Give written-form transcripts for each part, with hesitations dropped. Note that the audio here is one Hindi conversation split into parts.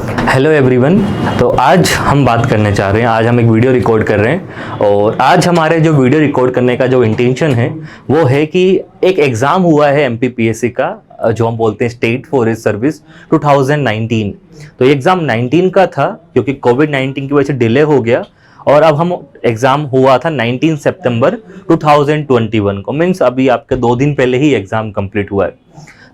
Hello everyone. तो आज हम बात करने चाह रहे हैं, आज हम एक वीडियो रिकॉर्ड कर रहे हैं और आज हमारे जो वीडियो रिकॉर्ड करने का जो इंटेंशन है वो है कि एक एग्ज़ाम हुआ है एमपीपीएससी का, जो हम बोलते हैं स्टेट फॉरेस्ट सर्विस 2019। तो ये एग्ज़ाम 19 का था क्योंकि कोविड-19 की वजह से डिले हो गया और अब हम एग्ज़ाम हुआ था 19 सितंबर 2021 को, मीन्स अभी आपके 2 दिन पहले ही एग्ज़ाम कंप्लीट हुआ है।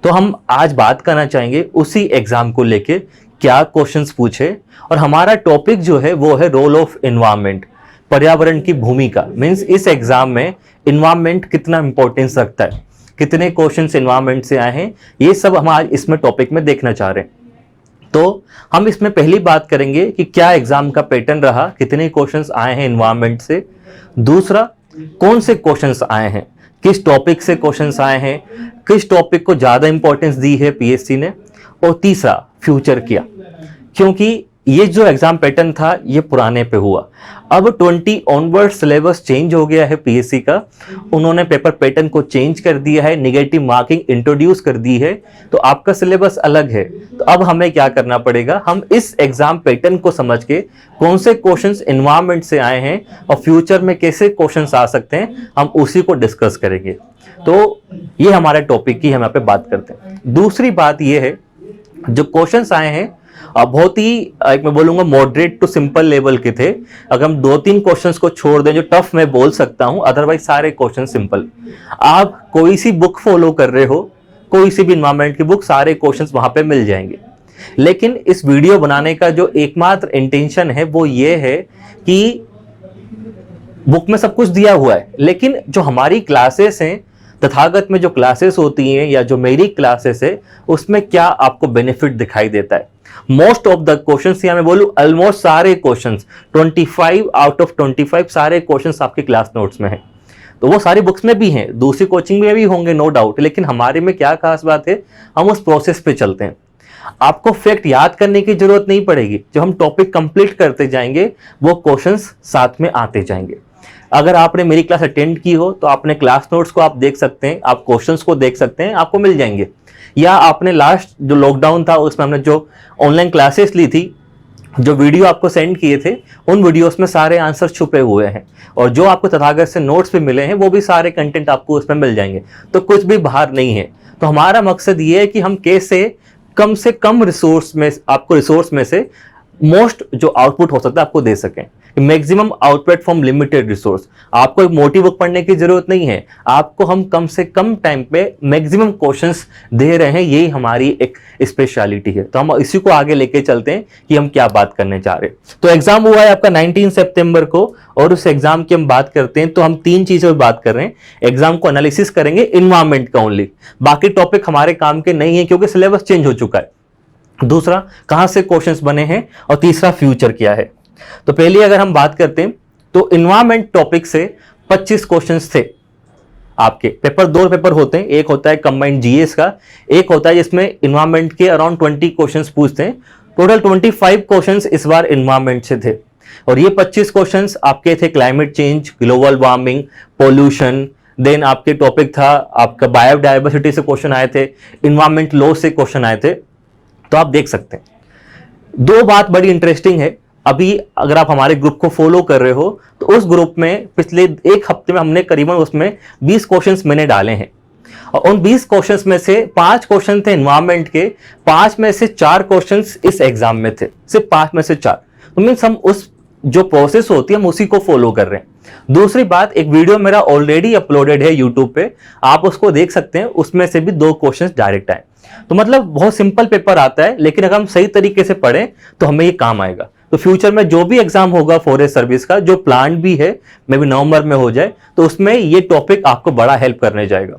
तो हम आज बात करना चाहेंगे उसी एग्ज़ाम को लेके क्या क्वेश्चंस पूछे, और हमारा टॉपिक जो है वो है रोल ऑफ एनवायरनमेंट, पर्यावरण की भूमिका। मीन्स इस एग्जाम में एनवायरनमेंट कितना इंपॉर्टेंस रखता है, कितने क्वेश्चंस एनवायरनमेंट से आए हैं, ये सब हम आज इसमें टॉपिक में देखना चाह रहे हैं। तो हम इसमें पहली बात करेंगे कि क्या एग्जाम का पैटर्न रहा, कितने क्वेश्चंस आए हैं एनवायरनमेंट से। दूसरा, कौन से क्वेश्चंस आए हैं, किस टॉपिक से क्वेश्चंस आए हैं, किस टॉपिक को ज्यादा इंपॉर्टेंस दी है पीएससी ने। और तीसरा, फ्यूचर क्या, क्योंकि ये जो एग्जाम पैटर्न था ये पुराने पे हुआ, अब 20 ऑनवर्ड सिलेबस चेंज हो गया है पीएससी का, उन्होंने पेपर पैटर्न को चेंज कर दिया है, नेगेटिव मार्किंग इंट्रोड्यूस कर दी है, तो आपका सिलेबस अलग है। तो अब हमें क्या करना पड़ेगा, हम इस एग्जाम पैटर्न को समझ के कौन से क्वेश्चंस एनवायरनमेंट से आए हैं और फ्यूचर में कैसे क्वेश्चंस आ सकते हैं, हम उसी को डिस्कस करेंगे। तो ये हमारे टॉपिक की हम यहाँ पे बात करते हैं। दूसरी बात ये है, जो क्वेश्चंस आए हैं बहुत ही एक मैं बोलूंगा मॉडरेट टू सिंपल लेवल के थे। अगर हम 2-3 क्वेश्चंस को छोड़ दें जो टफ मैं बोल सकता हूं, अदरवाइज सारे क्वेश्चन सिंपल। आप कोई सी बुक फॉलो कर रहे हो, कोई सी भी एनवायरनमेंट की बुक, सारे क्वेश्चंस वहां पे मिल जाएंगे। लेकिन इस वीडियो बनाने का जो एकमात्र इंटेंशन है वो ये है कि बुक में सब कुछ दिया हुआ है, लेकिन जो हमारी क्लासेस हैं, तथागत में जो क्लासेस होती हैं या जो मेरी क्लासेस है, उसमें क्या आपको बेनिफिट दिखाई देता है। मोस्ट ऑफ द क्वेश्चंस, या मैं बोलूं ऑलमोस्ट सारे क्वेश्चंस, 25 आउट ऑफ 25 सारे क्वेश्चंस आपके क्लास नोट्स में हैं। तो वो सारी बुक्स में भी हैं, दूसरी कोचिंग में भी होंगे नो डाउट, लेकिन हमारे में क्या खास बात है, हम उस प्रोसेस पे चलते हैं। आपको फैक्ट याद करने की जरूरत नहीं पड़ेगी, जो हम टॉपिक कंप्लीट करते जाएंगे वो क्वेश्चंस साथ में आते जाएंगे। अगर आपने मेरी क्लास अटेंड की हो तो आपने क्लास नोट्स को आप देख सकते हैं, आप क्वेश्चंस को देख सकते हैं, आपको मिल जाएंगे। या आपने लास्ट जो लॉकडाउन था उसमें हमने जो ऑनलाइन क्लासेस ली थी, जो वीडियो आपको सेंड किए थे, उन वीडियोस में सारे आंसर छुपे हुए हैं, और जो आपको तथागत से नोट्स भी मिले हैं वो भी सारे कंटेंट आपको उसमें मिल जाएंगे। तो कुछ भी बाहर नहीं है। तो हमारा मकसद ये है कि हम कैसे कम से कम रिसोर्स में, आपको रिसोर्स में से मोस्ट जो आउटपुट हो सकता है आपको दे सकें, maximum output from limited resource. आपको एक मोटी बुक पढ़ने की जरूरत नहीं है, आपको हम कम से कम टाइम पे मैक्सिमम क्वेश्चंस दे रहे हैं, यही हमारी एक स्पेशलिटी है। तो हम इसी को आगे लेके चलते हैं कि हम क्या बात करने जा रहे हैं। तो एग्जाम हुआ है आपका 19 सितंबर को, और उस एग्जाम की हम बात करते हैं तो हम 3 चीजों पर बात कर रहे हैं। एग्जाम को एनालिसिस करेंगे एनवायरनमेंट का ओनली, बाकी टॉपिक हमारे काम के नहीं है क्योंकि सिलेबस चेंज हो चुका है। दूसरा, कहां से क्वेश्चंस बने हैं, और तीसरा, फ्यूचर क्या है। तो पहले अगर हम बात करते हैं तो एनवायरनमेंट टॉपिक से 25 क्वेश्चंस थे आपके। पेपर 2 पेपर होते हैं, एक होता है कंबाइंड जीएस का, एक होता है जिसमें एनवायरनमेंट के अराउंड 20 क्वेश्चंस पूछते हैं। टोटल 25 क्वेश्चंस इस बार एनवायरनमेंट से थे, और ये 25 क्वेश्चंस आपके थे climate change, global warming, pollution. Then आपके टॉपिक था आपका बायोडाइवर्सिटी से क्वेश्चन आए थे, एनवायरनमेंट लॉ से क्वेश्चन आए थे। तो आप देख सकते हैं 2 बात बड़ी इंटरेस्टिंग है। अभी अगर आप हमारे ग्रुप को फॉलो कर रहे हो तो उस ग्रुप में पिछले 1 हफ्ते में हमने करीबन उसमें 20 क्वेश्चंस मैंने डाले हैं, और उन 20 क्वेश्चंस में से 5 क्वेश्चन थे एनवायरनमेंट के, 5 में से 4 क्वेश्चंस इस एग्जाम में थे, सिर्फ 5 में से 4। तो मीन्स हम उस जो प्रोसेस होती है हम उसी को फॉलो कर रहे हैं। दूसरी बात, एक वीडियो मेरा ऑलरेडी अपलोडेड है यूट्यूब पे, आप उसको देख सकते हैं, उसमें से भी 2 क्वेश्चन डायरेक्ट आए। तो मतलब बहुत सिंपल पेपर आता है, लेकिन अगर हम सही तरीके से पढ़ें तो हमें ये काम आएगा। तो फ्यूचर में जो भी एग्जाम होगा फॉरेस्ट सर्विस का, जो प्लान भी है मे बी नवंबर में हो जाए, तो उसमें ये टॉपिक आपको बड़ा हेल्प करने जाएगा।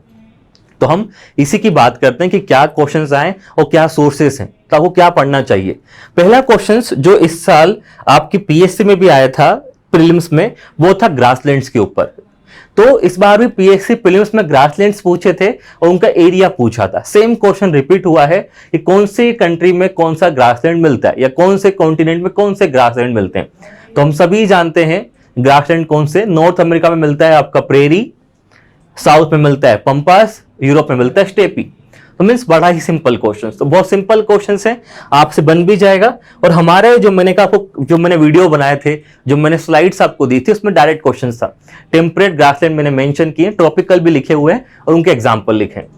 तो हम इसी की बात करते हैं कि क्या क्वेश्चंस आए और क्या सोर्सेस हैं, तो आपको क्या पढ़ना चाहिए। पहला क्वेश्चंस जो इस साल आपकी पीएससी में भी आया था प्रीलिम्स में, वो था ग्रासलैंड्स के ऊपर। तो इस बार भी पीएससी प्रीलिम्स में ग्रासलैंड्स पूछे थे और उनका एरिया पूछा था। सेम क्वेश्चन रिपीट हुआ है कि कौन सी कंट्री में कौन सा ग्रासलैंड मिलता है, या कौन से कॉन्टिनेंट में कौन से ग्रासलैंड मिलते हैं। तो हम सभी जानते हैं ग्रासलैंड कौन से, नॉर्थ अमेरिका में मिलता है आपका प्रेरी, साउथ में मिलता है पंपास, यूरोप में मिलता है स्टेपी। तो मीन्स बड़ा ही सिंपल क्वेश्चन, तो बहुत सिंपल क्वेश्चन है, आपसे बन भी जाएगा। और हमारे जो मैंने कहा आपको, जो मैंने वीडियो बनाए थे, जो मैंने स्लाइड्स आपको दी थी, उसमें डायरेक्ट क्वेश्चन था। टेम्परेट ग्रासलैंड मैंने मेंशन किए, टॉपिकल भी लिखे हुए हैं और उनके एग्जाम्पल लिखे हैं।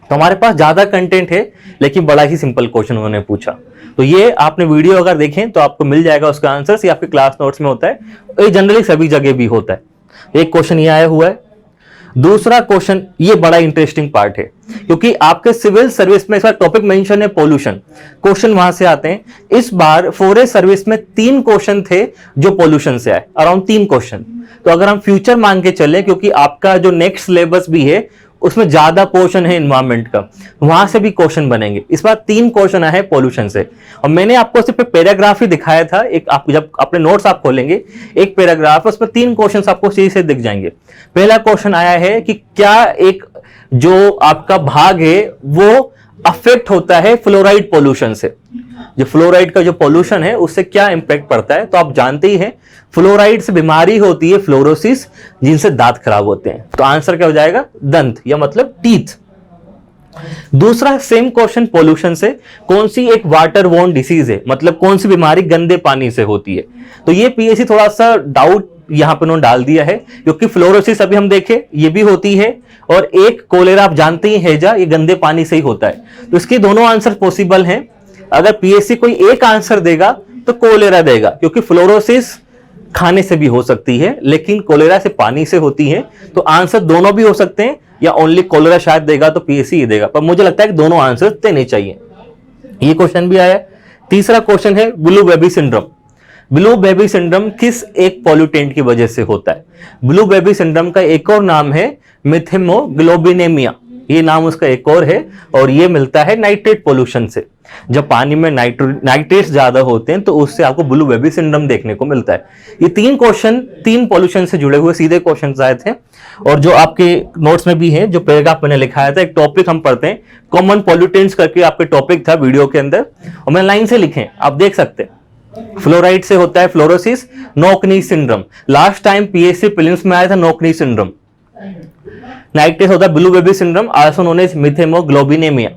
तो हमारे पास ज्यादा कंटेंट है लेकिन बड़ा ही सिंपल क्वेश्चन उन्होंने पूछा। तो ये आपने वीडियो अगर देखें तो आपको मिल जाएगा उसका आंसर, ये आपके क्लास नोट्स में होता है, ये जनरली सभी जगह भी होता है। एक क्वेश्चन ये आया हुआ है। दूसरा क्वेश्चन, ये बड़ा इंटरेस्टिंग पार्ट है क्योंकि आपके सिविल सर्विस में इसका टॉपिक मेंशन है पोल्यूशन, क्वेश्चन वहां से आते हैं। इस बार फॉरेस्ट सर्विस में 3 क्वेश्चन थे जो पोल्यूशन से आए, अराउंड 3 क्वेश्चन। तो अगर हम फ्यूचर मान के चले, क्योंकि आपका जो नेक्स्ट सिलेबस भी है उसमें ज्यादा पोर्शन है एनवायरमेंट का, वहां से भी क्वेश्चन बनेंगे। इस बार 3 क्वेश्चन आए हैं पोल्यूशन से, और मैंने आपको सिर्फ पैराग्राफ ही दिखाया था। एक आप जब अपने नोट्स आप खोलेंगे, एक पैराग्राफ, उसमें 3 क्वेश्चन आपको सीधे से दिख जाएंगे। पहला क्वेश्चन आया है कि क्या एक जो आपका भाग है वो अफेक्ट होता है फ्लोराइड पोल्यूशन से, जो फ्लोराइड का जो पोल्यूशन है उससे क्या इंपैक्ट पड़ता है। तो आप जानते ही हैं फ्लोराइड से बीमारी होती है फ्लोरोसिस, जिनसे दांत खराब होते हैं। तो आंसर क्या हो जाएगा, दंत, या मतलब टीथ। दूसरा सेम क्वेश्चन पोल्यूशन से, कौन सी एक वाटर वॉर्न डिसीज है, मतलब कौन सी बीमारी गंदे पानी से होती है। तो ये पीएससी थोड़ा सा डाउट यहां पर उन्होंने डाल दिया है, क्योंकि फ्लोरोसिस अभी हम देखें ये भी होती है, और एक कोलेरा आप जानते ही हैजा, ये गंदे पानी से ही होता है। तो इसके दोनों आंसर पॉसिबल हैं। अगर पीएससी कोई एक आंसर देगा तो कोलेरा देगा, क्योंकि फ्लोरोसिस खाने से भी हो सकती है लेकिन कोलेरा से पानी से होती है। तो आंसर दोनों भी हो सकते हैं, या ओनली कोलेरा शायद देगा तो पीएससी ही देगा, पर मुझे लगता है कि दोनों आंसर देने चाहिए। ये क्वेश्चन भी आया। तीसरा क्वेश्चन है blue baby syndrome. Blue baby syndrome किस एक पॉल्यूटेंट की वजह से होता है। ब्लू बेबी सिंड्रोम का एक और नाम है मिथेमोग्लोबिनेमिया, ये नाम उसका एक और है, और ये मिलता है नाइट्रेट पोल्यूशन से। जब पानी में नाइट्रेट्स ज्यादा होते हैं तो उससे आपको ब्लू बेबी सिंड्रोम देखने को मिलता है। ये 3 क्वेश्चन 3 पोल्यूशन से जुड़े हुए सीधे क्वेश्चन आए थे, और जो आपके नोट्स में भी है, जो पैराग्राफ मैंने लिखाया था, एक टॉपिक हम पढ़ते हैं, कॉमन पॉल्यूटेंट्स करके आपके टॉपिक था वीडियो के अंदर, और मैंने लाइन से लिखे, आप देख सकते हैं। फ्लोराइड से होता है fluorosis, knock knee syndrome, last time PSC prelims में आया था नोक-नी सिंड्रोम। नाइट्रेट होता है blue baby syndrome, also known as methaemoglobinaemia.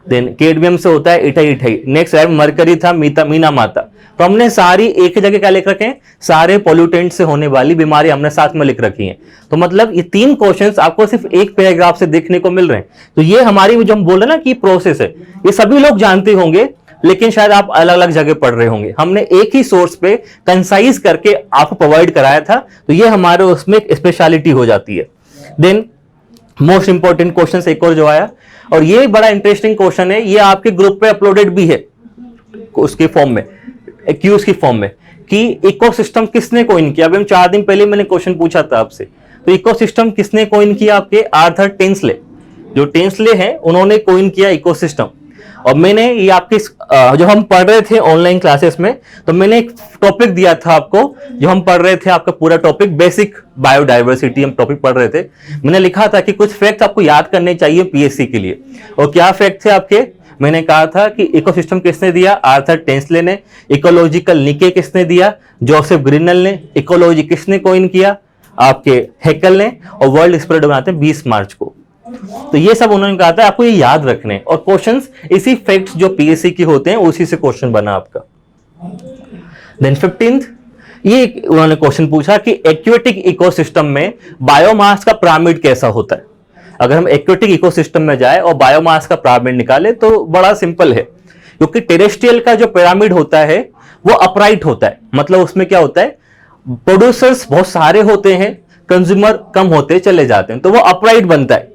Then cadmium से होता है इटाई। नेक्स्ट है मरकरी था मीना माता। तो हमने सारी एक ही जगह क्या लिख रखे हैं, सारे पॉल्यूटेंट से होने वाली बीमारी हमने साथ में लिख रखी है। तो मतलब ये 3 क्वेश्चंस आपको सिर्फ एक पैराग्राफ से देखने को मिल रहे हैं। तो ये हमारी जो हम बोल रहे हैं ना कि प्रोसेस है, ये सभी लोग जानते होंगे, लेकिन शायद आप अलग अलग जगह पढ़ रहे होंगे। हमने एक ही सोर्स पे कंसाइज करके आपको प्रोवाइड कराया था, तो ये हमारे उसमें स्पेशलिटी हो जाती है। देन मोस्ट इंपॉर्टेंट क्वेश्चन एक और जो आया, और ये बड़ा इंटरेस्टिंग क्वेश्चन है, ये आपके ग्रुप पे अपलोडेड भी है उसके फॉर्म में, क्यूज की फॉर्म में, कि इकोसिस्टम किसने कॉइन किया। अभी हम 4 दिन पहले मैंने क्वेश्चन पूछा था आपसे, तो इकोसिस्टम किसने कॉइन किया, आपके आर्थर टेंसले, जो टेंसले हैं उन्होंने कॉइन किया इकोसिस्टम। और मैंने ये आपके जो हम पढ़ रहे थे ऑनलाइन क्लासेस में, तो मैंने एक टॉपिक दिया था आपको, जो हम पढ़ रहे थे, आपका पूरा टॉपिक बेसिक बायोडाइवर्सिटी हम टॉपिक पढ़ रहे थे। मैंने लिखा था कि कुछ फैक्ट आपको याद करने चाहिए पीएससी के लिए, और क्या फैक्ट थे आपके। मैंने कहा था कि इकोसिस्टम किसने दिया, आर्थर टेंसले ने। इकोलॉजिकल निके किसने दिया, जोसेफ ग्रिनल ने। इकोलॉजी किसने कॉइन किया, आपके हैकेल ने। और वर्ल्ड स्प्रेड बनाते हैं 20 मार्च को। तो ये सब उन्होंने कहा था आपको ये याद रखने, और क्वेश्चंस इसी फैक्ट्स जो पीएससी के होते हैं उसी से क्वेश्चन बना आपका। देन 15th, ये उन्होंने क्वेश्चन पूछा कि एक्वेटिक इकोसिस्टम में बायोमास का पिरामिड कैसा होता है। अगर हम एक्वेटिक इकोसिस्टम में जाए और बायोमास का पिरामिड निकाले तो बड़ा सिंपल है, क्योंकि टेरेस्ट्रियल का जो पिरामिड होता है वो अपराइट होता है। मतलब उसमें क्या होता है, प्रोड्यूसर्स बहुत सारे होते हैं, कंज्यूमर कम होते चले जाते हैं, तो वो अपराइट बनता है।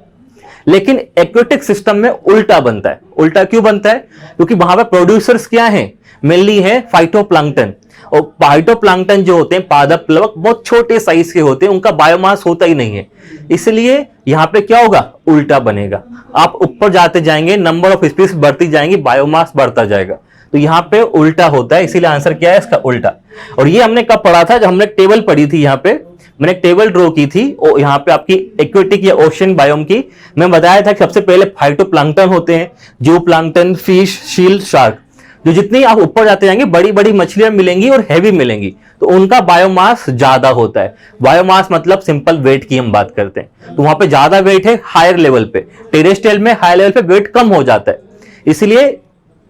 लेकिन एक्वेटिक सिस्टम में उल्टा बनता है। उल्टा क्यों बनता है, क्योंकि वहां पर प्रोड्यूसर्स क्या हैं, मेनली है फाइटोप्लैंक्टन। और फाइटोप्लैंक्टन जो होते हैं, पादप प्लवक, बहुत छोटे साइज के होते हैं, उनका बायोमास होता ही नहीं है, इसलिए यहां पे क्या होगा, उल्टा बनेगा। आप ऊपर जाते जाएंगे, नंबर ऑफ स्पीशीज बढ़ती जाएंगी, बायोमास बढ़ता जाएगा, तो यहां पे उल्टा होता है, इसीलिए आंसर क्या है इसका, उल्टा। और ये हमने कब पढ़ा था, जब हमने टेबल पढ़ी थी, यहाँ पे मैंने एक टेबल ड्रॉ की थी, और यहाँ पे आपकी एक्वेटिक या ओशन बायोम की मैं बताया था कि सबसे पहले फाइटोप्लैंक्टन होते हैं, जू प्लैंक्टन, फिश, शील, शार्क। जो जितनी आप ऊपर जाते जाएंगे बड़ी बड़ी मछलियां मिलेंगी और हैवी मिलेंगी, तो उनका बायोमास ज्यादा होता है। बायोमास मतलब सिंपल वेट की हम बात करते हैं, तो वहां पे ज्यादा वेट है हायर लेवल पे। टेरेस्ट्रियल में हायर लेवल पे वेट कम हो जाता है, इसलिए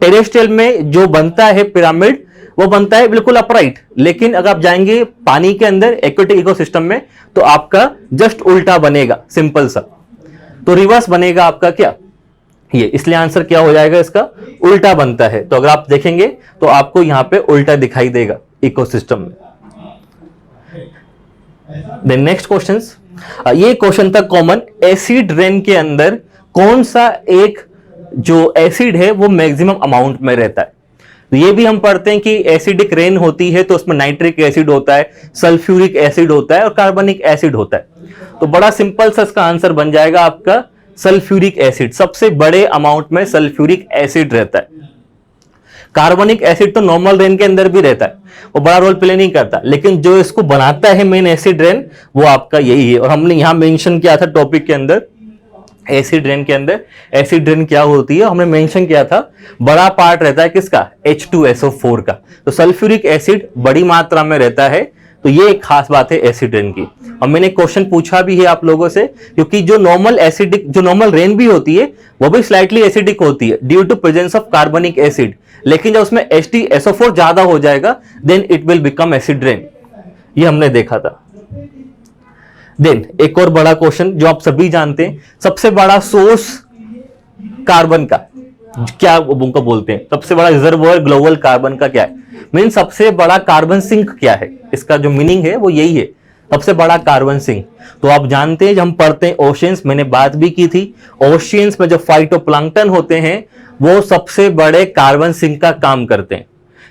टेरेस्ट्रियल में जो बनता है पिरामिड वो बनता है बिल्कुल अपराइट। लेकिन अगर आप जाएंगे पानी के अंदर एक्वेटिक इकोसिस्टम में तो आपका जस्ट उल्टा बनेगा, सिंपल सा। तो रिवर्स बनेगा आपका क्या, ये, इसलिए आंसर क्या हो जाएगा इसका, उल्टा बनता है। तो अगर आप देखेंगे तो आपको यहां पे उल्टा दिखाई देगा इकोसिस्टम में। देन नेक्स्ट क्वेश्चंस, ये क्वेश्चन था कॉमन, एसिड रेन के अंदर कौन सा एक जो एसिड है वो मैक्सिमम अमाउंट में रहता है। तो ये भी हम पढ़ते हैं कि एसिडिक रेन होती है तो उसमें नाइट्रिक एसिड होता है, सल्फ्यूरिक एसिड होता है और कार्बनिक एसिड होता है। तो बड़ा सिंपल सा इसका आंसर बन जाएगा आपका सल्फ्यूरिक एसिड। सबसे बड़े अमाउंट में सल्फ्यूरिक एसिड रहता है। कार्बनिक एसिड तो नॉर्मल रेन के अंदर भी रहता है, वो बड़ा रोल प्ले नहीं करता, लेकिन जो इसको बनाता है मेन एसिड रेन वो आपका यही है। और हमने यहां मेंशन किया था टॉपिक के अंदर, एसिड रेन के अंदर एसिड रेन क्या होती है, हमने मेंशन किया था बड़ा पार्ट रहता है किसका, H2SO4 का। तो सल्फ्यूरिक एसिड बड़ी मात्रा में रहता है, तो ये एक खास बात है एसिड रेन की। और मैंने क्वेश्चन पूछा भी है आप लोगों से, क्योंकि जो नॉर्मल रेन भी होती है वो भी स्लाइटली एसिडिक होती है due to presence of carbonic acid, लेकिन जब उसमें H2SO4 ज्यादा हो जाएगा then it will become acid rain, ये हमने देखा था। देन एक और बड़ा क्वेश्चन जो आप सभी जानते हैं, सबसे बड़ा सोर्स कार्बन का क्या उनको बोलते हैं, सबसे बड़ा रिजर्वोयर ग्लोबल कार्बन का क्या है, मीन सबसे बड़ा कार्बन सिंक क्या है, इसका जो मीनिंग है वो यही है, सबसे बड़ा कार्बन सिंक। तो आप जानते हैं जब हम पढ़ते हैं ओशियंस, मैंने बात भी की थी, ओशियंस में जो फाइटोप्लैंक्टन होते हैं वो सबसे बड़े कार्बन सिंक का काम करते हैं।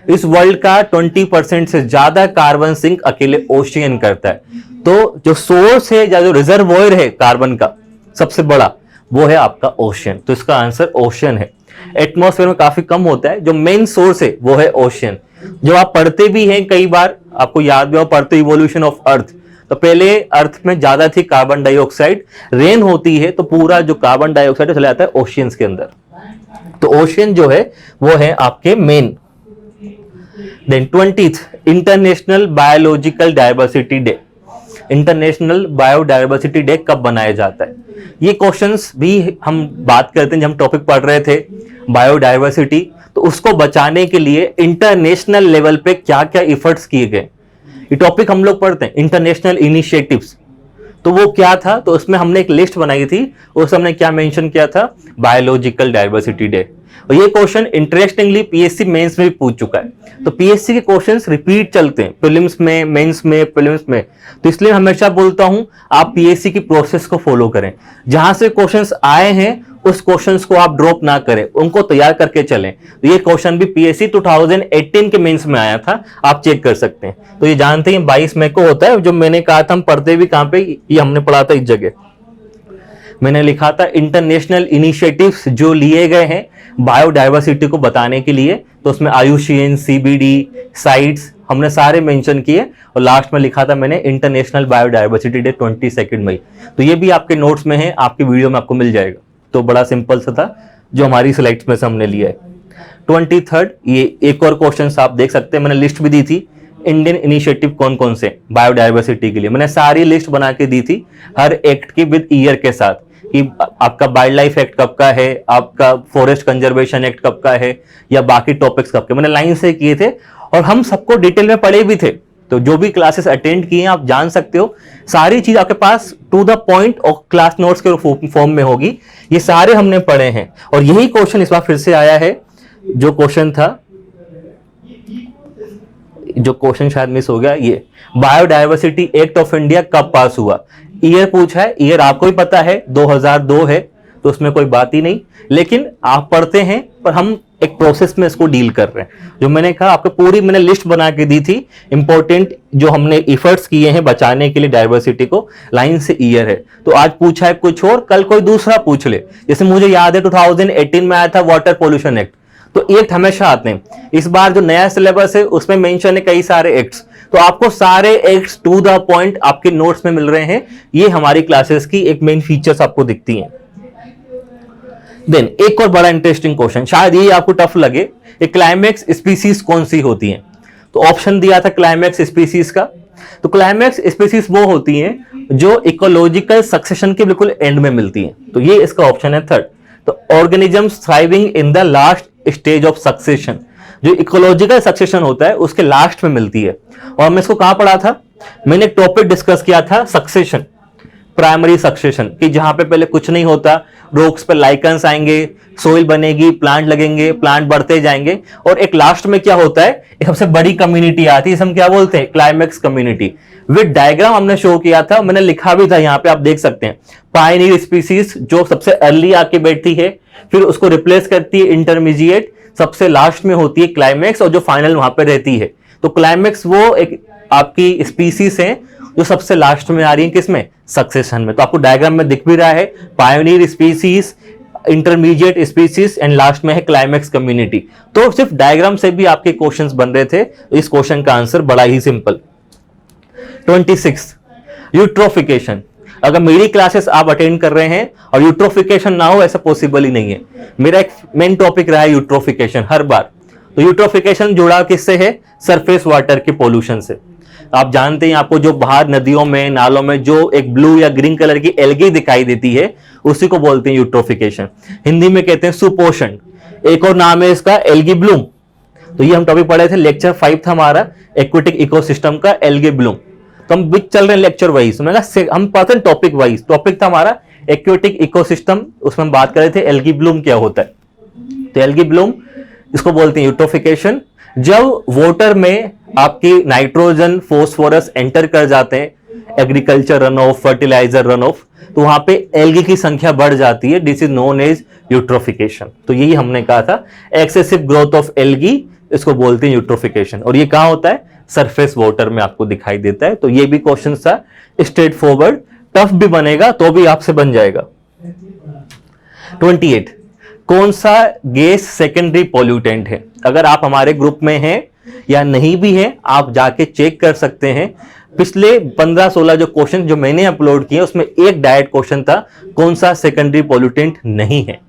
इस वर्ल्ड का 20% से ज्यादा कार्बन सिंक अकेले ओशियन करता है। तो जो सोर्स है या जो रिजर्वोयर है कार्बन का सबसे बड़ा वो है आपका ओशियन, तो इसका आंसर ओशियन है। एटमॉस्फेयर में काफी कम होता है, जो मेन सोर्स है वो है ओशियन। जो आप पढ़ते भी हैं कई बार, आपको याद भी हो, पढ़ते इवोल्यूशन ऑफ अर्थ, तो पहले अर्थ में ज्यादा थी कार्बन डाइऑक्साइड, रेन होती है तो पूरा जो कार्बन डाइऑक्साइड चला जाता है ओशियंस के अंदर। तो ओशियन जो है वो है आपके main. Then 20th international biological diversity day. International biodiversity day कब बनाया जाता है, ये क्वेश्चंस भी हम बात करते हैं जब हम टॉपिक पढ़ रहे थे बायोडायवर्सिटी, तो उसको बचाने के लिए इंटरनेशनल लेवल पे क्या क्या एफर्ट्स किए गए, ये टॉपिक हम लोग पढ़ते हैं इंटरनेशनल इनिशिएटिव्स। तो वो क्या था, तो उसमें हमने एक लिस्ट बनाई थी, उस हमने क्या मेंशन किया था, बायोलॉजिकल डायवर्सिटी डे। और ये क्वेश्चन इंटरेस्टिंगली पीएससी मेंस में भी पूछ चुका है। तो पीएससी के क्वेश्चंस रिपीट चलते हैं प्रीलिम्स में, मेंस में, प्रीलिम्स में, तो इसलिए हमेशा बोलता हूं आप पीएससी की प्रोसेस को फॉलो करें। जहां से क्वेश्चंस आए हैं उस क्वेश्चंस को आप ड्रॉप ना करें, उनको तैयार करके चलें। तो ये क्वेश्चन भी पीएससी 2018 के मेंस में आया था, आप चेक कर सकते हैं। तो ये जानते हैं 22 मई को होता है, जो मैंने कहा था हम पढ़ते भी कहां पे, ये हमने पढ़ा था इस जगह, मैंने लिखा था इंटरनेशनल इनिशिएटिव्स जो लिए गए हैं बायोडायवर्सिटी को बताने के लिए। तो उसमें IUCN, CBD, साइट्स हमने सारे मेंशन किए, और लास्ट में लिखा था मैंने इंटरनेशनल बायोडायवर्सिटी डे 22 मई। तो ये भी आपके नोट्स में है, आपके वीडियो में आपको मिल जाएगा। तो बड़ा सिंपल सा था जो हमारी स्लाइड्स में से हमने लिया है। 23rd, ये एक और क्वेश्चन आप देख सकते हैं, मैंने लिस्ट भी दी थी इंडियन इनिशिएटिव कौन कौन से बायोडायवर्सिटी के लिए, मैंने सारी लिस्ट बना के दी थी हर एक्ट की विद ईयर के साथ, कि आपका वाइल्ड लाइफ एक्ट कब का है, आपका फॉरेस्ट कंजर्वेशन एक्ट कब का है, या बाकी टॉपिक्स कब के, मैंने लाइन से किए थे और हम सबको डिटेल में पढ़े भी थे। तो जो भी क्लासेस अटेंड किए हैं आप जान सकते हो, सारी चीज आपके पास टू द पॉइंट और क्लास नोट्स के फॉर्म में होगी, ये सारे हमने पढ़े हैं। और यही क्वेश्चन इस बार फिर से आया है, जो क्वेश्चन था, जो क्वेश्चन शायद मिस हो गया, ये बायोडायवर्सिटी एक्ट ऑफ इंडिया कब पास हुआ, ईयर पूछा है। ईयर आपको भी पता है 2002 है, तो उसमें कोई बात ही नहीं, लेकिन आप पढ़ते हैं पर हम एक प्रोसेस में इसको डील कर रहे हैं। जो मैंने कहा आपको पूरी मैंने लिस्ट बना के दी थी इंपॉर्टेंट जो हमने एफर्ट्स किए हैं बचाने के लिए डायवर्सिटी को, लाइन से ईयर है। तो आज पूछा है कुछ और, कल कोई दूसरा पूछ ले। जैसे मुझे याद है 2018 में आया था वाटर पोल्यूशन एक्ट, तो एक्ट हमेशा आते हैं। इस बार जो नया सिलेबस है उसमें मेंशन है कई सारे एक्ट्स, तो आपको सारे एक्ट्स टू द पॉइंट आपके नोट्स में मिल रहे हैं। ये हमारी क्लासेस की एक मेन फीचर्स आपको दिखती हैं। देन एक और बड़ा इंटरेस्टिंग क्वेश्चन, शायद ये आपको टफ लगे, ये क्लाइमेक्स स्पीसीज कौन सी होती हैं? तो ऑप्शन दिया था क्लाइमेक्स स्पीसीज का। तो क्लाइमेक्स स्पीसीज वो होती हैं जो इकोलॉजिकल सक्सेशन के बिल्कुल एंड में मिलती हैं। तो ये इसका ऑप्शन है थर्ड। तो organisms thriving in the last stage of succession, जो इकोलॉजिकल सक्सेशन होता है उसके लास्ट में मिलती है। और मैं इसको कहां पढ़ा था? मैंने एक टॉपिक डिस्कस किया था सक्सेशन, प्राइमरी सक्सेशन, कि जहां पे पहले कुछ नहीं होता, रोक्स पे लाइकन्स आएंगे, सोइल बनेगी, प्लांट लगेंगे, प्लांट बढ़ते जाएंगे, और एक लास्ट में क्या होता है, एक सबसे बड़ी कम्युनिटी आती है, हम क्या बोलते हैं, क्लाइमेक्स कम्युनिटी। विद डायग्राम हमने शो किया था, मैंने लिखा भी था, यहाँ पे आप देख सकते हैं। पायनियर स्पीसीज जो सबसे अर्ली आके बैठती है, फिर उसको रिप्लेस करती है इंटरमीडिएट, सबसे लास्ट में होती है क्लाइमेक्स, और जो फाइनल वहां पे रहती है। तो क्लाइमेक्स वो एक आपकी स्पीसीज है जो सबसे लास्ट में आ रही है, किसमें, सक्सेशन में। तो आपको डायग्राम में दिख भी रहा है, pioneer species, intermediate species and last में है क्लाइमेक्स कम्युनिटी। तो सिर्फ डायग्राम से भी आपके क्वेश्चंस बन रहे थे। इस क्वेश्चन का आंसर बड़ा ही सिंपल। 26 यूट्रोफिकेशन। अगर मेरी क्लासेस आप अटेंड कर रहे हैं और यूट्रोफिकेशन ना हो, ऐसा पॉसिबल ही नहीं है। मेरा एक मेन टॉपिक रहा है यूट्रोफिकेशन हर बार। तो यूट्रोफिकेशन जुड़ा किससे है? सरफेस वाटर के पोल्यूशन से। आप जानते हैं, आपको जो बाहर नदियों में, नालों में जो एक ब्लू या ग्रीन कलर की एल्गी दिखाई देती है, उसी को बोलते हैं यूट्रोफिकेशन। हिंदी में कहते हैं सुपोषण। एक और नाम है इसका एल्गी ब्लूम। तो ये हम टॉपिक पढ़े थे, लेक्चर 5 था हमारा एक्वेटिक इकोसिस्टम का, एल्गी ब्लूम। तो हम बिच चल रहे हैं लेक्चर वाइज, हम पढ़ते हैं टॉपिक वाइज। टॉपिक था हमारा एक्वेटिक इकोसिस्टम, उसमें हम बात कर रहे थे एल्गी ब्लूम क्या होता है। तो एल्गी ब्लूम इसको बोलते हैं यूट्रोफिकेशन। जब वाटर में आपकी नाइट्रोजन, फॉस्फोरस एंटर कर जाते हैं, agriculture run off, fertiliser run off, तो वहां पे एल्गी की संख्या बढ़ जाती है। This is known as eutrophication. तो यही हमने कहा था, एक्सेसिव ग्रोथ ऑफ एल्गी, इसको बोलते हैं यूट्रोफिकेशन। और ये कहां होता है? सरफेस वाटर में आपको दिखाई देता है। तो ये भी क्वेश्चन था स्ट्रेट फॉरवर्ड, टफ भी बनेगा तो भी आपसे बन जाएगा। 28 कौन सा गैस सेकेंडरी पॉल्यूटेंट है? अगर आप हमारे ग्रुप में हैं या नहीं भी हैं, आप जाके चेक कर सकते हैं। पिछले 15-16 जो क्वेश्चन जो मैंने अपलोड किए, उसमें एक डायरेक्ट क्वेश्चन था, कौन सा सेकेंडरी पॉल्यूटेंट नहीं है।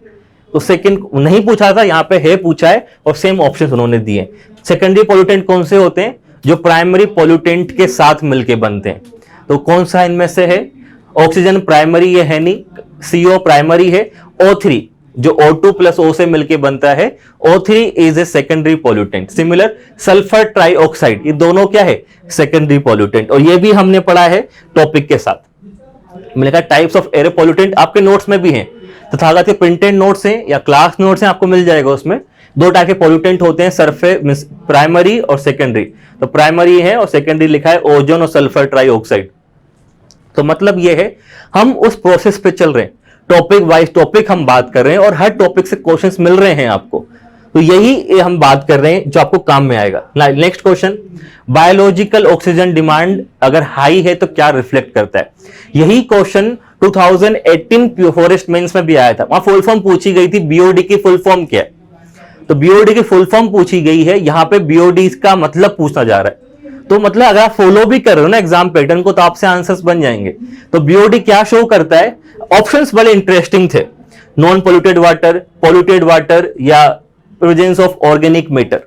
तो सेकंड नहीं पूछा था, यहां पे है पूछा है, और सेम ऑप्शन उन्होंने दिए। सेकेंडरी पॉल्यूटेंट कौन से होते हैं? जो प्राइमरी पॉल्यूटेंट के साथ मिलके बनते हैं। तो कौन सा इनमें से है? ऑक्सीजन प्राइमरी ये है नहीं, CO प्राइमरी है, O3 जो O2 प्लस O से मिलके बनता है, O3 is a secondary pollutant. Similar sulphur trioxide, ये दोनों क्या है? Secondary pollutant. और ये भी हमने पढ़ा है टॉपिक के साथ। मैंने कहा टाइप्स ऑफ एयर पॉल्यूटेंट आपके नोट्स में भी हैं, तथागत के प्रिंटेड नोट्स हैं या क्लास नोट्स हैं, आपको मिल जाएगा। उसमें 2 टाइप के पॉल्यूटेंट होते हैं, सरफेस प्राइमरी और सेकेंडरी। तो प्राइमरी है और सेकेंडरी लिखा है ओजोन और सल्फर ट्राइऑक्साइड। तो मतलब ये है, हम उस प्रोसेस पे चल रहे हैं, टॉपिक वाइज टॉपिक हम बात कर रहे हैं, और हर टॉपिक से क्वेश्चंस मिल रहे हैं आपको। तो यही हम बात कर रहे हैं जो आपको काम में आएगा। Next question, biological oxygen demand अगर हाई है तो क्या रिफ्लेक्ट करता है? यही क्वेश्चन 2018 फॉरेस्ट मेंस में भी आया था। वहां फुल फॉर्म पूछी गई थी, बीओडी की फुल फॉर्म क्या है? तो बीओडी की फुल फॉर्म पूछी गई है, यहां पे बीओडी का मतलब पूछा जा रहा है। तो मतलब अगर आप फॉलो भी कर रहे हो ना एग्जाम पैटर्न को, तो आपसे आंसर्स बन जाएंगे। तो बीओडी क्या शो करता है? ऑप्शंस बड़े इंटरेस्टिंग थे, नॉन पोल्यूटेड वाटर या प्रेजेंस ऑफ ऑर्गेनिक मैटर।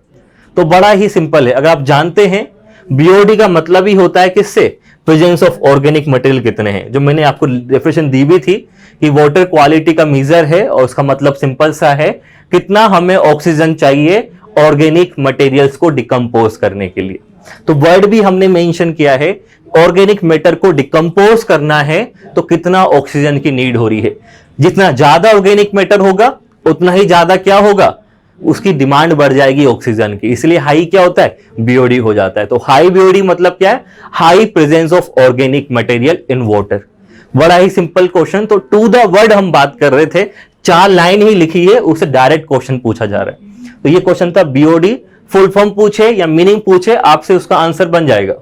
तो बड़ा ही सिंपल है, अगर आप जानते हैं बीओडी का मतलब ही होता है किससे? प्रेजेंस ऑफ ऑर्गेनिक मटेरियल कितने हैं, जो मैंने आपको डेफिनेशन दी भी थी कि वाटर क्वालिटी का मीजर है, और उसका मतलब सिंपल सा है, कितना हमें ऑक्सीजन चाहिए ऑर्गेनिक मटेरियल्स को डिकम्पोज करने के लिए। तो वर्ड भी हमने मेंशन किया है, ऑर्गेनिक मैटर को डिकम्पोज करना है तो कितना ऑक्सीजन की नीड हो रही है। जितना ज्यादा ऑर्गेनिक मैटर होगा उतना ही ज्यादा क्या होगा? उसकी डिमांड बढ़ जाएगी ऑक्सीजन की। इसलिए हाई क्या होता है? बीओडी हो जाता है। तो हाई बीओडी मतलब क्या है? High presence of organic material in water. बड़ा ही सिंपल क्वेश्चन। तो टू द वर्ड हम बात कर रहे थे, 4 लाइन ही लिखी है, उससे डायरेक्ट क्वेश्चन पूछा जा रहा है। तो ये क्वेश्चन था बीओडी, फुल फॉर्म पूछे या मीनिंग पूछे, आपसे उसका आंसर बन जाएगा।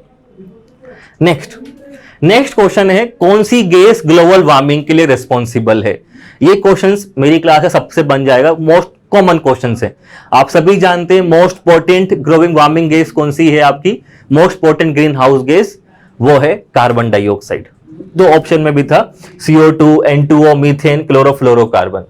नेक्स्ट क्वेश्चन है, कौन सी गैस ग्लोबल वार्मिंग के लिए रिस्पॉन्सिबल है? ये क्वेश्चंस मेरी क्लास से सबसे बन जाएगा, मोस्ट कॉमन क्वेश्चन है। आप सभी जानते हैं most potent global warming gas कौन सी है आपकी? Most potent green house gas वो है कार्बन डाइऑक्साइड। 2 ऑप्शन में भी था, CO2, N2O, मीथेन, क्लोरोफ्लोरोकार्बन।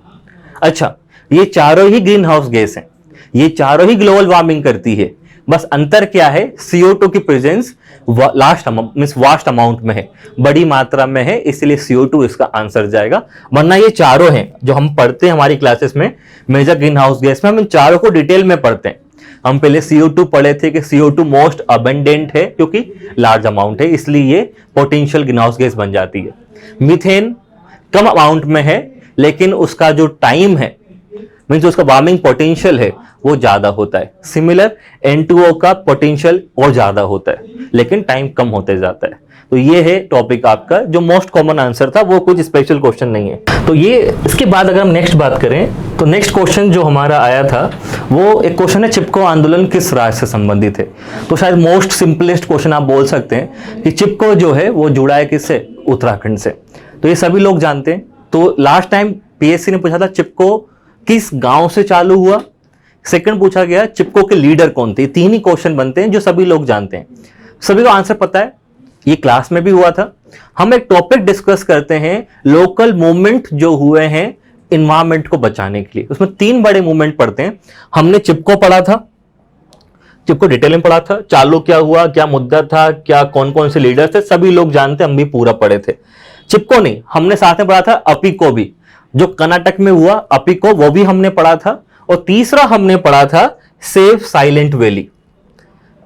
अच्छा, ये चारों ही ग्रीन हाउस गैस हैं, ये चारों ही ग्लोबल वार्मिंग करती है, बस अंतर क्या है, CO2 की प्रेजेंस वास्ट अमाउंट में है, बड़ी मात्रा में है, इसलिए CO2 इसका आंसर जाएगा। वरना ये चारों हैं जो हम पढ़ते हैं हमारी क्लासेस में मेजर ग्रीन हाउस गैस में, हम इन चारों को डिटेल में पढ़ते हैं। हम पहले CO2 पढ़े थे कि CO2 मोस्ट अबंडेंट है क्योंकि लार्ज अमाउंट है, इसलिए ये पोटेंशियल ग्रीन हाउस गैस बन जाती है। मीथेन कम अमाउंट में है लेकिन उसका जो टाइम है, मीन्स उसका वार्मिंग पोटेंशियल है, वो ज्यादा होता है। सिमिलर N2O का पोटेंशियल और ज्यादा होता है लेकिन टाइम कम होते जाता है। तो ये है टॉपिक आपका, जो मोस्ट कॉमन आंसर था, वो कुछ स्पेशल क्वेश्चन नहीं है। तो ये इसके बाद अगर हम नेक्स्ट बात करें तो नेक्स्ट क्वेश्चन जो हमारा आया था वो एक क्वेश्चन है, चिपको आंदोलन किस राज्य से संबंधित है। तो शायद मोस्ट सिंपलेस्ट क्वेश्चन आप बोल सकते हैं कि चिपको जो है वो जुड़ा है किससे, उत्तराखंड से। तो ये सभी लोग जानते हैं। तो लास्ट टाइम PSC ने पूछा था चिपको किस गांव से चालू हुआ, सेकंड पूछा गया चिपको के लीडर कौन थे। तीन ही क्वेश्चन बनते हैं जो सभी लोग जानते हैं, सभी को आंसर पता है, ये क्लास में भी हुआ था। हम एक टॉपिक डिस्कस करते हैं, लोकल मूवमेंट जो हुए हैं इन्वायरमेंट को बचाने के लिए, उसमें 3 बड़े मूवमेंट पढ़ते हैं। हमने चिपको पढ़ा था, चिपको डिटेल में पढ़ा था, चालू क्या हुआ, क्या मुद्दा था, क्या कौन कौन से लीडर थे, सभी लोग जानते हैं, हम भी पूरा पढ़े थे। चिपको नहीं, हमने साथ में पढ़ा था अपिको भी, जो कर्नाटक में हुआ अपिको, वो भी हमने पढ़ा था। और तीसरा हमने पढ़ा था save silent valley,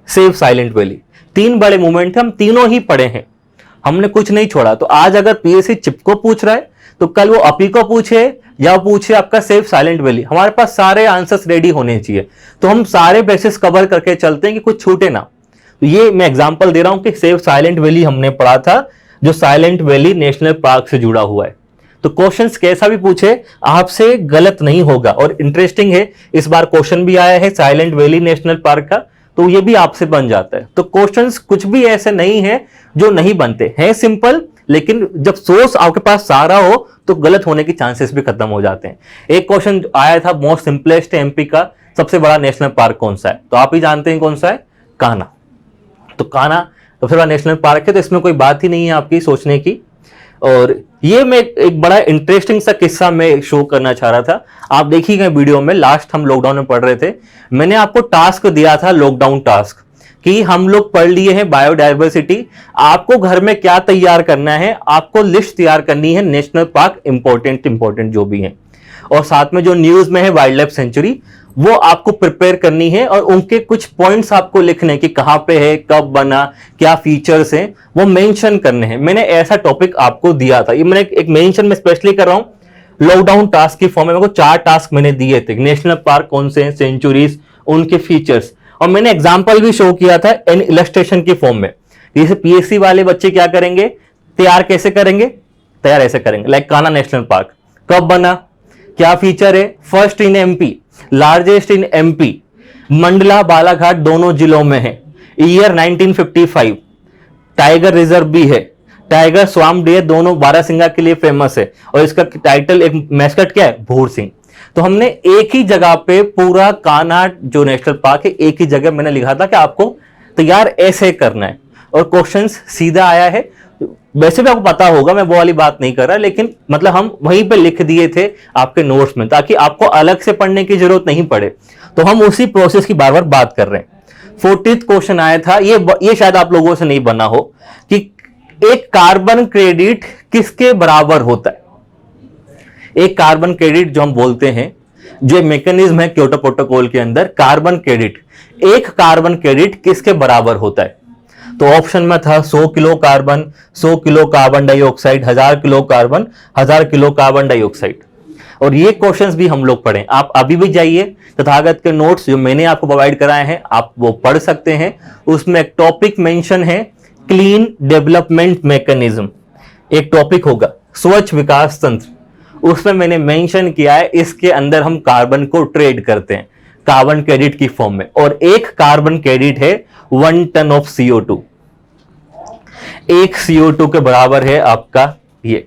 save silent valley. 3 बड़े मूवमेंट थे, हम तीनों ही पढ़े हैं, हमने कुछ नहीं छोड़ा। तो आज अगर PSC चिपको पूछ रहा है तो कल वो अपिको पूछे या पूछे आपका सेव साइलेंट वैली, हमारे पास सारे आंसर्स रेडी होने चाहिए। तो हम सारे बेसिस कवर करके चलते हैं कि कुछ छूटे ना। तो ये मैं एग्जांपल दे रहा हूं कि सेव साइलेंट वैली हमने पढ़ा था, जो साइलेंट वैली नेशनल पार्क से जुड़ा हुआ है। तो क्वेश्चंस कैसा भी पूछे आपसे गलत नहीं होगा। और इंटरेस्टिंग है, इस बार क्वेश्चन भी आया है साइलेंट वैली नेशनल पार्क का, तो ये भी आपसे बन जाता है। तो क्वेश्चंस कुछ भी ऐसे नहीं है जो नहीं बनते हैं, सिंपल, लेकिन जब सोर्स आपके पास सारा हो तो गलत होने की चांसेस भी खत्म हो जाते हैं। एक क्वेश्चन आया था मोस्ट सिंपलेस्ट MP का, सबसे बड़ा नेशनल पार्क कौन सा है, तो आप ही जानते हैं कौन सा है, कान्हा। तो कान्हा सबसे बड़ा नेशनल पार्क है, तो इसमें कोई बात ही नहीं है आपकी सोचने की। और ये मैं एक बड़ा इंटरेस्टिंग सा किस्सा मैं शो करना चाह रहा था, आप देखिएगा वीडियो में। लास्ट हम लॉकडाउन में पढ़ रहे थे, मैंने आपको टास्क दिया था, लॉकडाउन टास्क, कि हम लोग पढ़ लिए हैं बायोडायवर्सिटी, आपको घर में क्या तैयार करना है, आपको लिस्ट तैयार करनी है नेशनल पार्क इंपॉर्टेंट जो भी है, और साथ में जो न्यूज में है वाइल्ड लाइफ सेंचुरी, वो आपको प्रिपेयर करनी है और उनके कुछ पॉइंट्स आपको लिखने कि कहां पे है, कब बना, क्या फीचर्स हैं, वो मेंशन करने हैं। मैंने ऐसा टॉपिक आपको दिया था, ये मैंने एक मेंशन में स्पेशली कर रहा हूं लॉकडाउन टास्क की फॉर्म में। मेरे को 4 टास्क मैंने दिए थे, नेशनल पार्क कौन से हैं, सेंचुरीज, उनके फीचर्स, और मैंने एग्जाम्पल भी शो किया था इन इलस्ट्रेशन की फॉर्म में। जैसे PSC वाले बच्चे क्या करेंगे, तैयार कैसे करेंगे, तैयार ऐसे करेंगे, लाइक कान्हा नेशनल पार्क कब बना, क्या फीचर है, first in MP, largest in MP, Mandla Balaghat दोनों जिलों में है, ईयर 1955, टाइगर रिजर्व भी है, टाइगर स्वाम डियर दोनों बारासिंगा के लिए फेमस है, और इसका टाइटल एक मैस्कट क्या है, भूर सिंह। तो हमने एक ही जगह पे पूरा कान्हा जो नेशनल पार्क है, एक ही जगह मैंने लिखा था कि आपको तैयार ऐसे करना है, और क्वेश्चंस सीधा आया है। वैसे भी आपको पता होगा, मैं वो वाली बात नहीं कर रहा, लेकिन मतलब हम वहीं पे लिख दिए थे आपके नोट्स में, ताकि आपको अलग से पढ़ने की जरूरत नहीं पड़े। तो हम उसी प्रोसेस की बार बार बात कर रहे हैं। 40th क्वेश्चन आया था, ये शायद आप लोगों से नहीं बना हो, कि एक कार्बन क्रेडिट किसके बराबर होता है। एक कार्बन क्रेडिट जो हम बोलते हैं, जो मैकेनिज्म है क्योटो प्रोटोकॉल के अंदर, कार्बन क्रेडिट, एक कार्बन क्रेडिट किसके बराबर होता है। तो ऑप्शन में था 100 kilo carbon, 100 kilo carbon dioxide, 1000 kilo carbon, 1000 kilo carbon dioxide. और ये क्वेश्चंस भी हम लोग पढ़े, आप अभी भी जाइए तथागत के नोट्स जो मैंने आपको प्रोवाइड कराए हैं, आप वो पढ़ सकते हैं। उसमें एक टॉपिक मेंशन है क्लीन डेवलपमेंट मैकेनिज्म, एक टॉपिक होगा स्वच्छ विकास तंत्र, उसमें मैंने मेंशन किया है इसके अंदर हम कार्बन को ट्रेड करते हैं कार्बन क्रेडिट की फॉर्म में, और एक कार्बन क्रेडिट है 1 टन ऑफ CO2, एक CO2 के बराबर है आपका ये।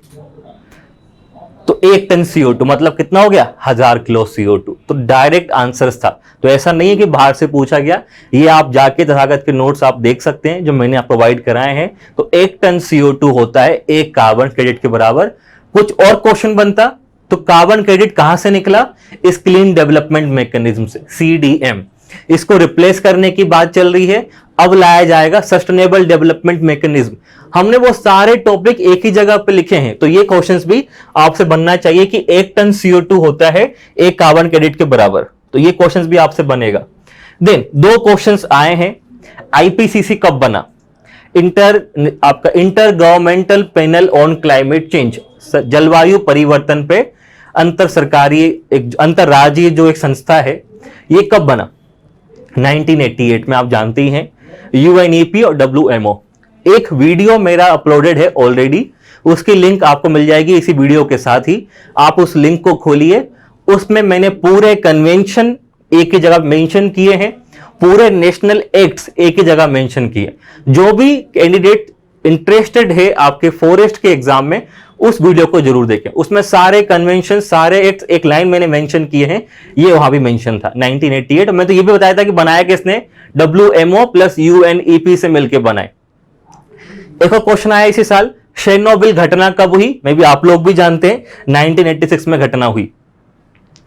तो 1 टन CO2 मतलब कितना हो गया, 1000 किलो CO2। तो डायरेक्ट आंसर्स था, तो ऐसा नहीं है कि बाहर से पूछा गया, ये आप जाके तथागत के नोट्स आप देख सकते हैं जो मैंने आप प्रोवाइड कराए हैं। तो 1 टन CO2 होता है एक कार्बन क्रेडिट के बराबर। कुछ और क्वेश्चन बनता तो कार्बन क्रेडिट कहां से निकला? इस क्लीन डेवलपमेंट मैकेनिज्म से, CDM। इसको रिप्लेस करने की बात चल रही है, अब लाया जाएगा सस्टेनेबल डेवलपमेंट मैकेनिज्म। हमने वो सारे टॉपिक एक ही जगह पे लिखे हैं, तो ये क्वेश्चंस भी आपसे बनना चाहिए कि 1 टन CO2 होता है 1 कार्बन क्रेडिट के बराबर, तो ये क्वेश्चंस भी आपसे बनेगा। देन 2 क्वेश्चंस आए हैं, IPCC कब बना? आपका inter governmental panel on climate change, जलवायु परिवर्तन पे अंतर सरकारी एक अंतरराज्यीय जो एक संस्था है, ये कब बना? 1988 में। आप जानते ही हैं UNEP और WMO। एक वीडियो मेरा अपलोडेड है ऑलरेडी, उसकी लिंक आपको मिल जाएगी इसी वीडियो के साथ ही, आप उस लिंक को खोलिए। उसमें मैंने पूरे कन्वेंशन एक ही जगह मेंशन किए हैं, पूरे नेशनल एक्ट्स एक ही जगह मेंशन किए। जो भी कैंडिडेट इंटरेस्टेड है आपके फॉरेस्ट के एग्जाम में, उस वीडियो को जरूर देखें, उसमें सारे कन्वेंशन सारे एक्ट्स एक लाइन मैंने मेंशन किए हैं, ये वहां भी मेंशन था 1988। मैं तो ये भी बताया था कि बनाया किसने? WMO प्लस UNEP से मिलकर बनाए। एक और क्वेश्चन आया इसी साल, शेरनोबिल घटना कब हुई? मे भी आप लोग भी जानते हैं, 1986 में घटना हुई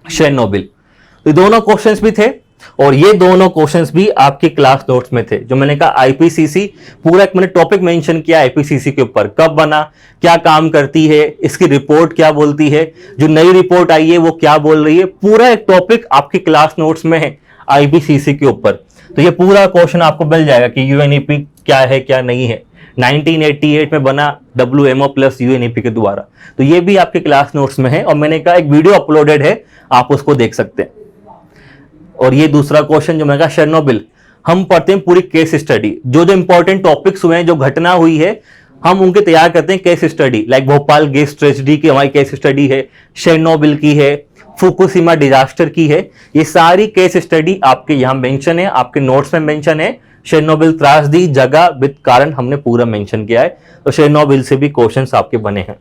शेरनोबिल। तो दोनों क्वेश्चंस भी थे, और ये दोनों क्वेश्चंस भी आपके क्लास नोट्स में थे। जो मैंने कहा IPCC, पूरा एक मैंने टॉपिक मेंशन किया IPCC के ऊपर, कब बना, क्या काम करती है, इसकी रिपोर्ट क्या बोलती है, जो नई रिपोर्ट आई है वो क्या बोल रही है, पूरा एक टॉपिक आपके क्लास नोट्स में है IPCC के ऊपर। तो ये पूरा क्वेश्चन आपको मिल जाएगा कि UNEP क्या है क्या नहीं है, 1988 में बना WMO प्लस UNEP के द्वारा। तो ये भी आपके क्लास नोट्स में है, और मैंने कहा एक वीडियो अपलोडेड है, आप उसको देख सकते हैं। और ये दूसरा क्वेश्चन जो मैंने कहा शेरनोबिल, हम पढ़ते हैं पूरी केस स्टडी, जो जो इंपॉर्टेंट टॉपिक्स हुए हैं, जो घटना हुई है, हम उनके तैयार करते हैं case study. Like Bhopal gas tragedy की हमारी केस स्टडी है, शेरनोबिल की है, फुकुशिमा डिजास्टर की है, ये सारी केस स्टडी आपके यहाँ मेंशन है, आपके नोट्स में मेंशन है। शेरनोबिल त्रासदी, जगह, विद, कारण हमने पूरा मेंशन किया है। तो शेरनोबिल से भी क्वेश्चंस आपके बने हैं।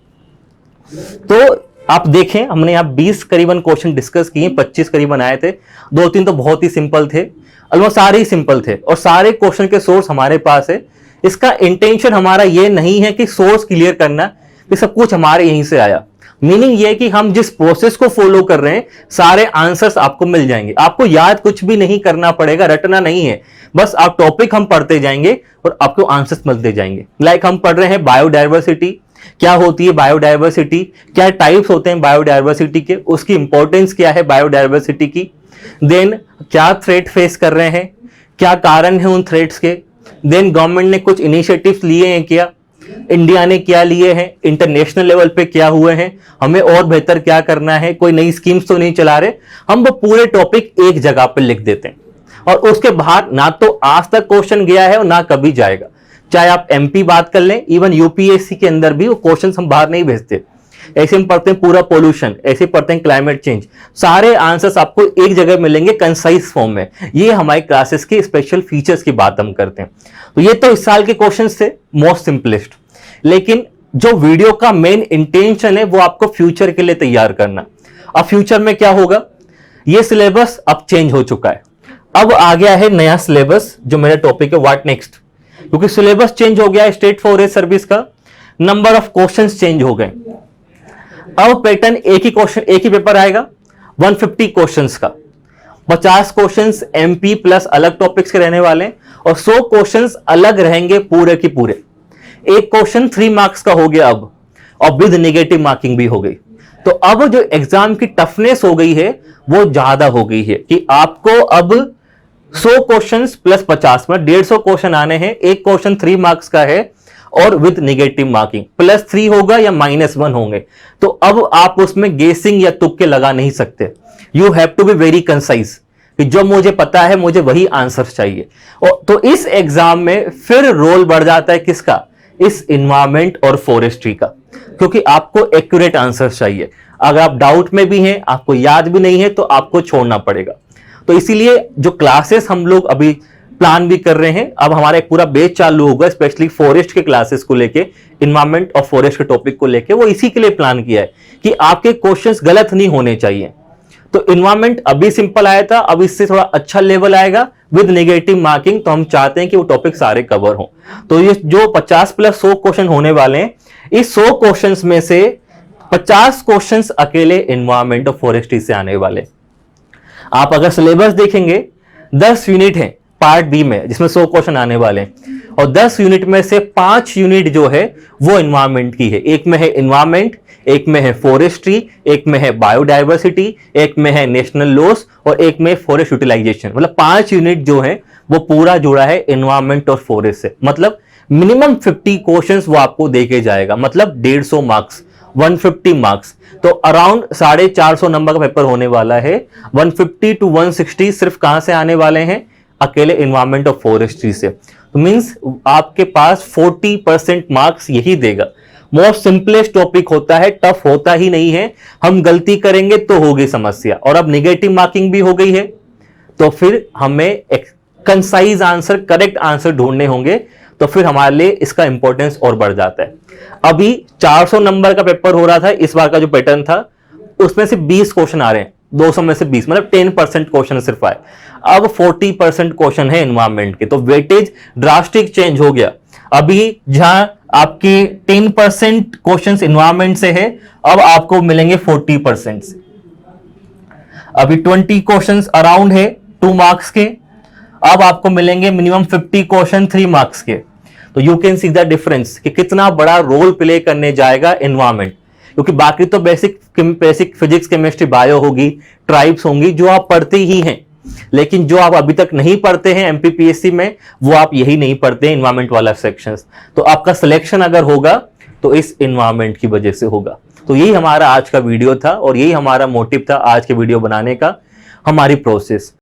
तो आप देखें, हमने यहाँ 20 करीबन क्वेश्चन डिस्कस किए, 25 करीबन आए थे, 2-3 तो बहुत ही सिंपल थे, ऑलमोस्ट सारे ही सिंपल थे, और सारे क्वेश्चन के सोर्स हमारे पास है। इसका इंटेंशन हमारा ये नहीं है कि सोर्स क्लियर करना कि सब कुछ हमारे यहीं से आया, मीनिंग ये कि हम जिस प्रोसेस को फॉलो कर रहे हैं, सारे आंसर्स आपको मिल जाएंगे, आपको याद कुछ भी नहीं करना पड़ेगा, रटना नहीं है, बस आप टॉपिक हम पढ़ते जाएंगे और आपको आंसर्स मिलते जाएंगे। लाइक हम पढ़ रहे हैं बायोडायवर्सिटी, क्या होती है बायोडायवर्सिटी, क्या टाइप्स होते हैं बायोडायवर्सिटी के, उसकी इंपॉर्टेंस क्या है बायोडायवर्सिटी की, देन क्या थ्रेट फेस कर रहे हैं, क्या कारण है उन थ्रेट्स के, देन गवर्नमेंट ने कुछ इनिशिएटिव्स लिए हैं क्या, इंडिया ने क्या लिए हैं, इंटरनेशनल लेवल पे क्या हुए हैं, हमें और बेहतर क्या करना है, कोई नई स्कीम्स तो नहीं चला रहे, हम वो पूरे टॉपिक एक जगह पे लिख देते हैं। और उसके बाहर ना तो आज तक क्वेश्चन गया है और ना कभी जाएगा। चाहे आप MP बात कर लें, इवन UPSC के अंदर भी वो क्वेश्चन हम बाहर नहीं भेजते। ऐसे हम पढ़ते हैं पूरा पोल्यूशन, ऐसे पढ़ते हैं क्लाइमेट चेंज, सारे आंसर्स आपको एक जगह मिलेंगे कंसाइज फॉर्म में। ये हमारे क्लासेस के स्पेशल फीचर्स की बात हम करते हैं। तो ये तो इस साल के क्वेश्चंस थे मोस्ट सिंपलेस्ट, लेकिन जो वीडियो का मेन इंटेंशन है वो आपको फ्यूचर के लिए तैयार करना। अब फ्यूचर में क्या होगा, ये सिलेबस अब चेंज हो चुका है, अब आ गया है नया सिलेबस, जो मेरा टॉपिक है व्हाट नेक्स्ट। क्योंकि सिलेबस चेंज हो गया है स्टेट फॉरेस्ट सर्विस का, नंबर ऑफ क्वेश्चंस चेंज हो गए। अब पैटर्न एक ही क्वेश्चन, एक ही पेपर आएगा 150 क्वेश्चंस का, 50 क्वेश्चंस MP प्लस अलग टॉपिक्स के रहने वाले हैं, और 100 क्वेश्चंस अलग रहेंगे पूरे के पूरे। एक क्वेश्चन 3 मार्क्स का हो गया अब, और विद नेगेटिव मार्किंग भी हो गई। तो अब जो एग्जाम की टफनेस हो गई है वो ज्यादा हो गई है कि आपको अब 100 क्वेश्चंस प्लस 50 में 150 क्वेश्चन आने हैं। एक क्वेश्चन 3 मार्क्स का है और विद नेगेटिव मार्किंग, +3 होगा या -1 होंगे। तो अब आप उसमें गेसिंग या तुक्के लगा नहीं सकते, you have to be very concise कि जो मुझे पता है मुझे वही आंसर चाहिए। और तो इस एग्जाम में फिर रोल बढ़ जाता है किसका, इस इन्वायरमेंट और फॉरेस्ट्री का, क्योंकि आपको एक्यूरेट आंसर चाहिए। अगर आप डाउट में भी हैं, आपको याद भी नहीं है, तो आपको छोड़ना पड़ेगा। तो इसीलिए जो क्लासेस हम लोग अभी प्लान भी कर रहे हैं, अब हमारा एक पूरा बैच चालू होगा स्पेशली फॉरेस्ट के क्लासेस को लेके, इन्वायरमेंट और फॉरेस्ट के टॉपिक को लेके, वो इसी के लिए प्लान किया है कि आपके क्वेश्चंस गलत नहीं होने चाहिए। तो इन्वायरमेंट अभी सिंपल आया था, अब इससे थोड़ा अच्छा लेवल आएगा विद नेगेटिव मार्किंग, तो हम चाहते हैं कि वो टॉपिक सारे कवर हो। तो ये जो 50 + 100 क्वेश्चन होने वाले हैं, इस 100 क्वेश्चंस में से 50 क्वेश्चंस अकेले एनवायरमेंट और फॉरेस्ट्री से आने वाले। आप अगर सिलेबस देखेंगे 10 यूनिट है पार्ट बी में, जिसमें 100 क्वेश्चन आने वाले हैं, और 10 यूनिट में से 5 यूनिट जो है वो एनवायरमेंट की है। एक में है एनवायरमेंट, एक में है फॉरेस्ट्री, एक में है बायोडाइवर्सिटी, एक में है नेशनल लॉस और एक में फॉरेस्ट यूटिलाइजेशन। मतलब 5 यूनिट जो है वो पूरा जुड़ा है एनवायरमेंट और फॉरेस्ट से। मतलब मिनिमम 50 क्वेश्चंस वो आपको देके जाएगा, मतलब 150 मार्क्स, 150 मार्क्स। तो अराउंड 450 नंबर का पेपर होने वाला है। 150 to 160 सिर्फ कहां से आने वाले हैं? अकेले एनवायरमेंट और फॉरेस्ट्री से। तो मींस आपके पास 40% मार्क्स यही देगा। मोस्ट सिंपलेस्ट टॉपिक होता है, टफ होता ही नहीं है। हम गलती करेंगे तो होगी समस्या, और अब निगेटिव मार्किंग भी हो गई है, तो फिर हमें एक कंसाइज आंसर, करेक्ट आंसर ढूंढने होंगे, तो फिर हमारे लिए इसका इंपॉर्टेंस और बढ़ जाता है। अभी 400 नंबर का पेपर हो रहा था, इस बार का जो पैटर्न था उसमें से 20 क्वेश्चन आ रहे हैं, 200 में से 20, मतलब 10% क्वेश्चन सिर्फ आए। अब 40% क्वेश्चन है एनवायरमेंट के, तो वेटेज ड्रास्टिक चेंज हो गया। अभी जहां आपके 10% क्वेश्चन एनवायरमेंट से है, अब आपको मिलेंगे 40% से। अभी 20 क्वेश्चन अराउंड है 2 मार्क्स के, अब आपको मिलेंगे मिनिमम 50 क्वेश्चन 3 मार्क्स के। तो you can see the difference कि कितना बड़ा रोल प्ले करने जाएगा एनवायरमेंट, क्योंकि बाकी तो बेसिक फिजिक्स, केमिस्ट्री, बायो होगी, ट्राइब्स होंगी, जो आप पढ़ते ही हैं। लेकिन जो आप अभी तक नहीं पढ़ते हैं एमपीपीएससी में, वो आप यही नहीं पढ़ते हैं, एनवायरमेंट वाला सेक्शंस। तो आपका सिलेक्शन अगर होगा तो इस एनवायरमेंट की वजह से होगा। तो यही हमारा आज का वीडियो था, और यही हमारा मोटिव था आज के वीडियो बनाने का, हमारी प्रोसेस।